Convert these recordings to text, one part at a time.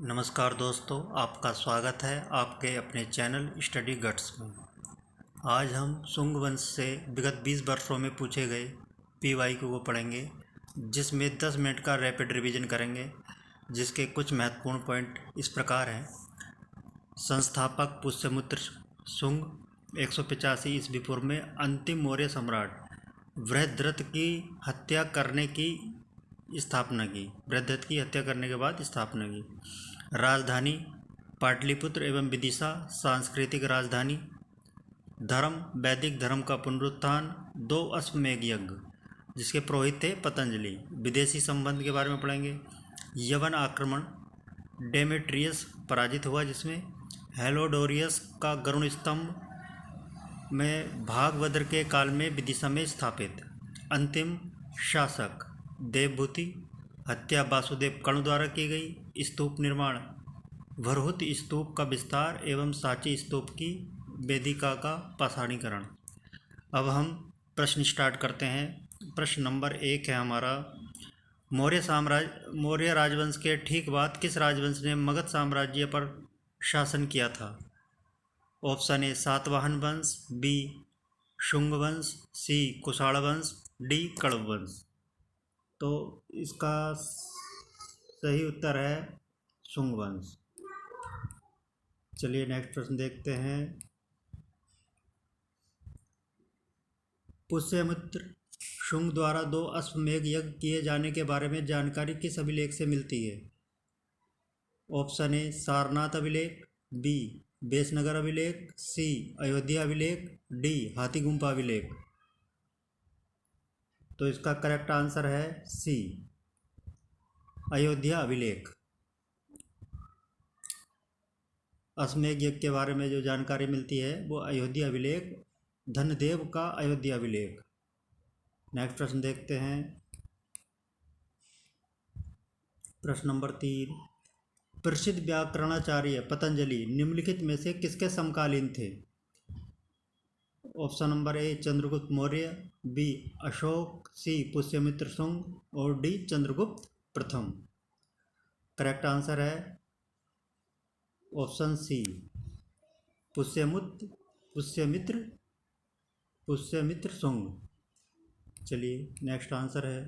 नमस्कार दोस्तों, आपका स्वागत है आपके अपने चैनल स्टडी गट्स में। आज हम शुंग वंश से विगत 20 वर्षों में पूछे गए PYQ को पढ़ेंगे, जिसमें 10 मिनट का रैपिड रिवीजन करेंगे। जिसके कुछ महत्वपूर्ण पॉइंट इस प्रकार हैं। संस्थापक पुष्यमित्र शुंग 185 ईस्वी पूर्व में अंतिम मौर्य सम्राट बृहद्रथ की हत्या करने की स्थापना की। बृहद्रथ की हत्या करने के बाद स्थापना की। राजधानी पाटलिपुत्र एवं विदिशा सांस्कृतिक राजधानी। धर्म वैदिक धर्म का पुनरुत्थान। 2 अश्वमेध यज्ञ जिसके पुरोहित थे पतंजलि। विदेशी संबंध के बारे में पढ़ेंगे। यवन आक्रमण, डेमेट्रियस पराजित हुआ जिसमें। हेलोडोरियस का गरुण स्तंभ में भागभद्र के काल में विदिशा में स्थापित। अंतिम शासक देवभूति। हत्या वासुदेव कर्ण द्वारा की गई। स्तूप निर्माण, वरहुत स्तूप का विस्तार एवं सांची स्तूप की वेदिका का पाषाणीकरण। अब हम प्रश्न स्टार्ट करते हैं। प्रश्न नंबर 1 है हमारा, मौर्य राजवंश के ठीक बाद किस राजवंश ने मगध साम्राज्य पर शासन किया था? ऑप्शन ए सातवाहन वंश, बी शुंग वंश, सी कुषाण वंश, डी कण्व वंश। तो इसका सही उत्तर है शुंग वंश। चलिए नेक्स्ट प्रश्न देखते हैं। पुष्यमित्र शुंग द्वारा 2 अश्वमेध यज्ञ किए जाने के बारे में जानकारी किस अभिलेख से मिलती है? ऑप्शन ए सारनाथ अभिलेख, बी बेसनगर अभिलेख, सी अयोध्या अभिलेख, डी हाथी गुम्फा अभिलेख। तो इसका करेक्ट आंसर है सी अयोध्या अभिलेख। अश्वमेध यज्ञ के बारे में जो जानकारी मिलती है वो अयोध्या अभिलेख, धनदेव का अयोध्या अभिलेख। नेक्स्ट प्रश्न देखते हैं। प्रश्न नंबर 3, प्रसिद्ध व्याकरणाचार्य पतंजलि निम्नलिखित में से किसके समकालीन थे? Option number A Chandragupta Maurya, B Ashok, C Pushyamitra Shunga और डी चंद्रगुप्त प्रथम। करेक्ट आंसर है ऑप्शन सी पुष्यमित्र शुंग। चलिए नेक्स्ट आंसर है,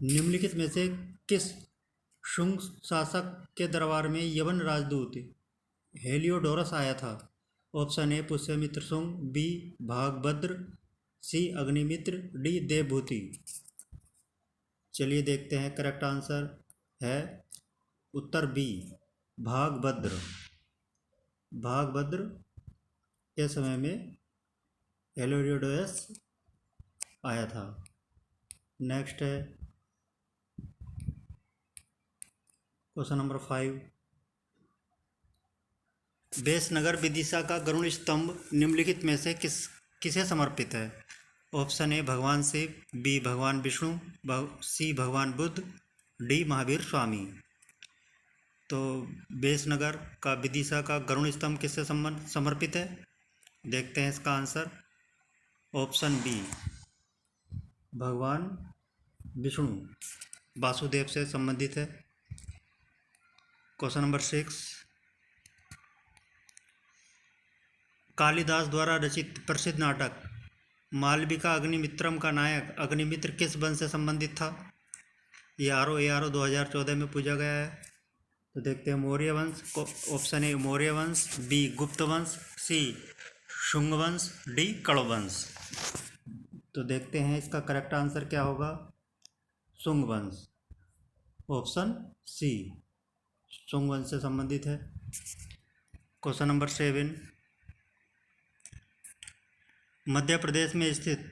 निम्नलिखित में से किस शुंग शासक के दरबार में यवन राजदूत हेलियोडोरस आया था? Option A Pushyamitra Shunga, B Bhagabhadra, C Agnimitra, D Devabhuti. चलिए देखते हैं। करेक्ट आंसर है उत्तर बी भागभद्र। भागभद्र के समय में हेलियोडोरस आया था। नेक्स्ट है क्वेश्चन नंबर 5, बेसनगर विदिशा का गरुण स्तंभ निम्नलिखित में से किसे समर्पित है? ऑप्शन ए भगवान शिव, बी भगवान विष्णु, सी भगवान बुद्ध, डी महावीर स्वामी। तो बेसनगर का विदिशा का गरुण स्तंभ किससे समर्पित है? देखते हैं इसका आंसर। ऑप्शन बी भगवान विष्णु, वासुदेव से संबंधित है। क्वेश्चन नंबर 6, कालिदास द्वारा रचित प्रसिद्ध नाटक मालविका अग्निमित्रम का नायक अग्निमित्र किस वंश से संबंधित था? ये ARO 2014 में पूछा गया है। तो देखते हैं मौर्य वंश। ऑप्शन ए मौर्य वंश, बी गुप्त वंश, सी शुंग वंश, डी कण्व वंश। तो देखते हैं इसका करेक्ट आंसर क्या होगा। शुंग वंश, ऑप्शन सी शुंग वंश से संबंधित है। क्वेश्चन नंबर 7, मध्य प्रदेश में स्थित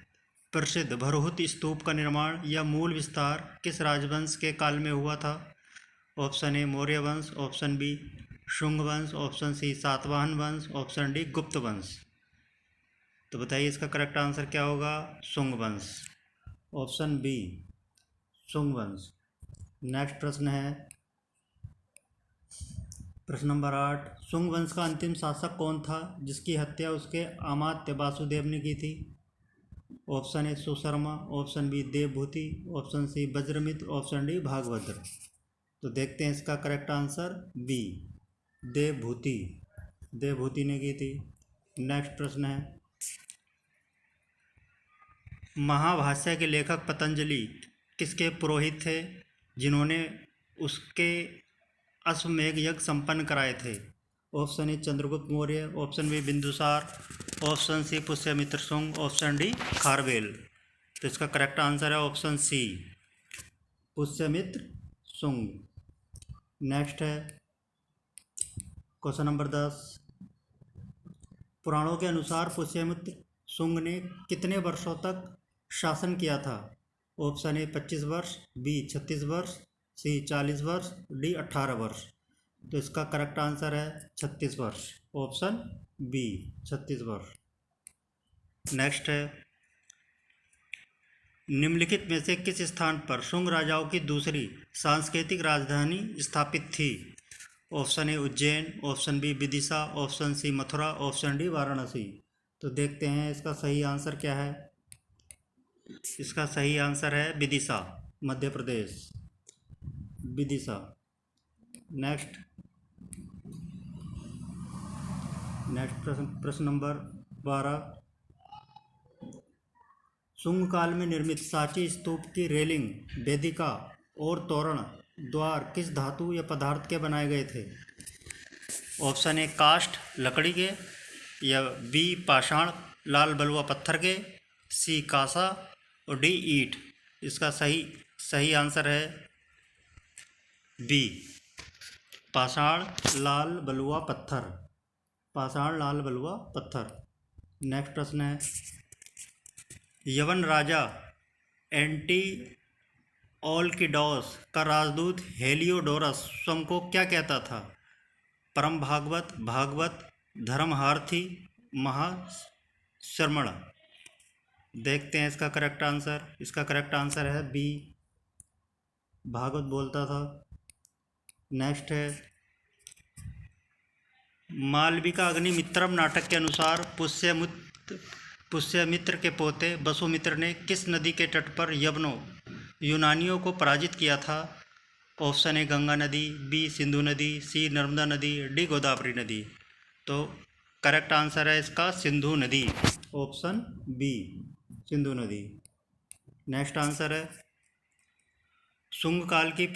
प्रसिद्ध भरहुत स्तूप का निर्माण या मूल विस्तार किस राजवंश के काल में हुआ था? ऑप्शन ए मौर्य वंश, ऑप्शन बी शुंग वंश, ऑप्शन सी सातवाहन वंश, ऑप्शन डी गुप्त वंश। तो बताइए इसका करेक्ट आंसर क्या होगा। शुंग वंश, ऑप्शन बी शुंग वंश। नेक्स्ट प्रश्न है प्रश्न नंबर 8, शुंग वंश का अंतिम शासक कौन था जिसकी हत्या उसके अमात्य वासुदेव ने की थी? Option A Susharma, option B Devabhuti, option C Vajramitra, option D Bhagabhadra. तो देखते हैं इसका correct answer B, Devabhuti. Devabhuti ने की थी। नेक्स्ट प्रश्न है, महाभाष्य के लेखक पतंजलि किसके पुरोहित थे जिन्होंने उसके अश्वमेघ यज्ञ संपन्न कराए थे? Option A Chandragupta Maurya, option B Bindusara, option C Pushyamitra Shunga, option D Kharavela. तो इसका करेक्ट आंसर है option C, Pushyamitra Shunga. Next है क्वेश्चन नंबर 10, पुराणों के अनुसार पुष्यमित्र शुंग ने कितने वर्षों तक शासन किया था? ऑप्शन ए 25 वर्ष, बी 36 वर्ष, सी 40 वर्ष, डी 18 वर्ष। तो इसका करेक्ट आंसर है 36 वर्ष, ऑप्शन बी 36 वर्ष। नेक्स्ट है, निम्नलिखित में से किस स्थान पर शुंग राजाओं की दूसरी सांस्कृतिक राजधानी स्थापित थी? Option A Ujjain, option B Vidisha, option C Mathura, option D Varanasi. तो देखते हैं इसका सही आंसर क्या है। इसका सही आंसर है विदिशा, मध्य प्रदेश, विदिशा। नेक्स्ट प्रश्न नंबर 12, शुंग काल में निर्मित सांची स्तूप की रेलिंग, वेदिका और तोरण द्वार किस धातु या पदार्थ के बनाए गए थे? ऑप्शन ए काष्ठ लकड़ी के, या बी पाषाण लाल बलुआ पत्थर के, सी कांसा और डी ईंट। इसका सही आंसर है बी, पाषाण लाल बलुआ पत्थर, पाषाण लाल बलुआ पत्थर। नेक्स्ट प्रश्न है, यवन राजा एंटीओलकिडोस का राजदूत हेलियोडोरस स्वयं को क्या कहता था? परम भागवत, भागवत, धर्महार्थी, महाश्रमण। देखते हैं इसका करेक्ट आंसर। इसका करेक्ट आंसर है बी, भागवत बोलता था। नेक्स्ट है, मालविका अग्निमित्रम नाटक के अनुसार पुष्यमित्र के पोते वसुमित्र ने किस नदी के तट पर यूनानियों को पराजित किया था? ऑप्शन ए गंगा नदी, बी सिंधु नदी, सी नर्मदा नदी, डी गोदावरी नदी। तो करेक्ट आंसर है इसका सिंधु नदी, ऑप्शन बी सिंधु नदी। नेक्स्ट आंसर है, शुंग काल की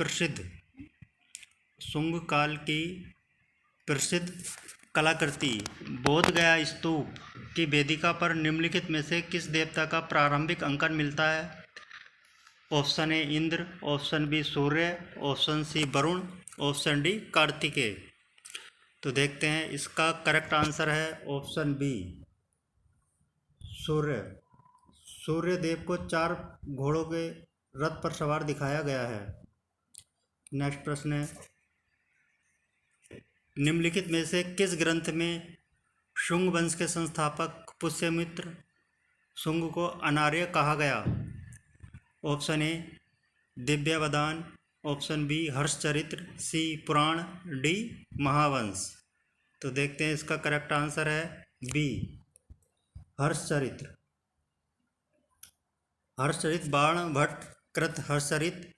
प्रसिद्ध कलाकृति बोध गया स्तूप की वेदिका पर निम्नलिखित में से किस देवता का प्रारंभिक अंकन मिलता है? Option A Indra, option B Surya, option C Varuna, option D Kartikeya. तो देखते हैं इसका करेक्ट आंसर है ऑप्शन बी, सूर्य। सूर्य देव को 4 घोड़ों के रथ पर सवार दिखाया गया है। नेक्स्ट प्रश्न है, निम्नलिखित में से किस ग्रंथ में शुंग वंश के संस्थापक पुष्यमित्र शुंग को अनार्य कहा गया? Option A Divyavadana, option B Harshacharitra, C Purana, D Mahavamsa. तो देखते हैं इसका करेक्ट आंसर है बी, हर्षचरित्र। हर्षचरित बाण भट्ट कृत हर्षचरित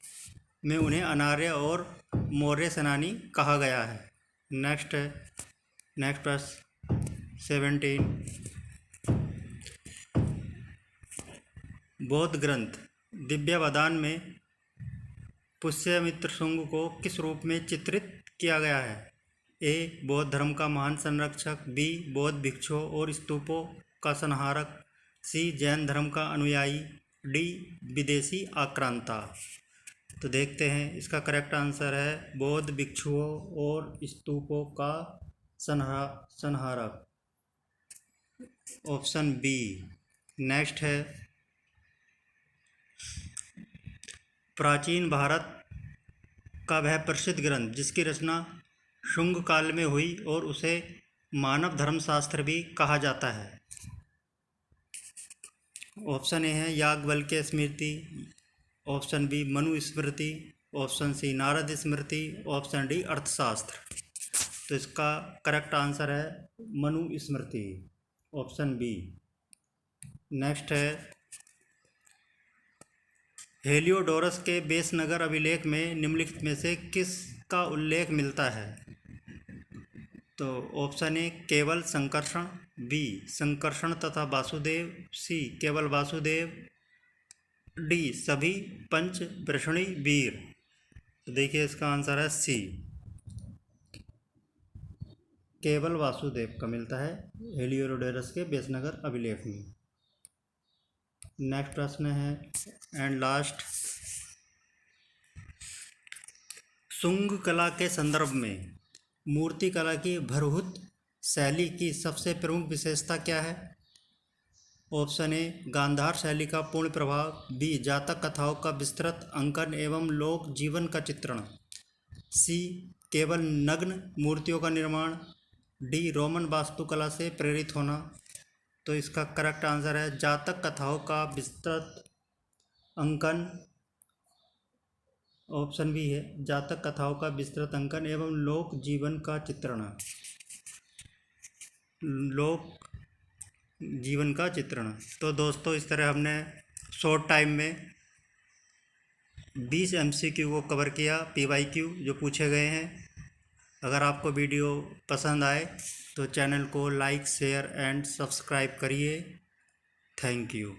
में उन्हें अनार्य और मौर्य सेनानी कहा गया है। नेक्स्ट प्रश्न 17, बौद्ध ग्रंथ दिव्यावदान में पुष्यमित्र शुंग को किस रूप में चित्रित किया गया है? ए बौद्ध धर्म का महान संरक्षक, बी बौद्ध भिक्षुओं और स्तूपों का संहारक, सी जैन धर्म का अनुयायी, डी विदेशी आक्रांता। तो देखते हैं इसका करेक्ट आंसर है बौद्ध भिक्षुओं और स्तूपों का संहारक, ऑप्शन बी। नेक्स्ट है, प्राचीन भारत का वह प्रसिद्ध ग्रंथ जिसकी रचना शुंग काल में हुई और उसे मानव धर्मशास्त्र भी कहा जाता है। ऑप्शन ए है याज्ञवल्क्य स्मृति, ऑप्शन बी मनु स्मृति, ऑप्शन सी नारद स्मृति, ऑप्शन डी अर्थशास्त्र। तो इसका करेक्ट आंसर है मनु स्मृति, ऑप्शन बी। नेक्स्ट है, हेलियोडोरस के बेसनगर अभिलेख में निम्नलिखित में से किसका उल्लेख मिलता है? तो ऑप्शन ए केवल संकर्षण, बी संकर्षण तथा वासुदेव, सी केवल वासुदेव, डी सभी पंच वृषणी वीर। तो देखिए इसका आंसर है सी केवल वासुदेव का मिलता है हेलियोडोरस के बेसनगर अभिलेख में। नेक्स्ट प्रश्न है एंड लास्ट, शुंग कला के संदर्भ में मूर्ति कला की भरहुत शैली की सबसे प्रमुख विशेषता क्या है? ऑप्शन ए गांधार शैली का पूर्ण प्रभाव, बी जातक कथाओं का विस्तृत अंकन एवं लोक जीवन का चित्रण, सी केवल नग्न मूर्तियों का निर्माण, डी रोमन वास्तुकला से प्रेरित होना। तो इसका करेक्ट आंसर है जातक कथाओं का विस्तृत अंकन। ऑप्शन बी है जातक कथाओं का विस्तृत अंकन एवं लोक जीवन का चित्रण, लोक जीवन का चित्रण। तो दोस्तों इस तरह हमने शॉर्ट टाइम में 20 MCQ को कवर किया, PYQ जो पूछे गए हैं। अगर आपको वीडियो पसंद आए तो चैनल को लाइक शेयर एंड सब्सक्राइब करिए। Thank you.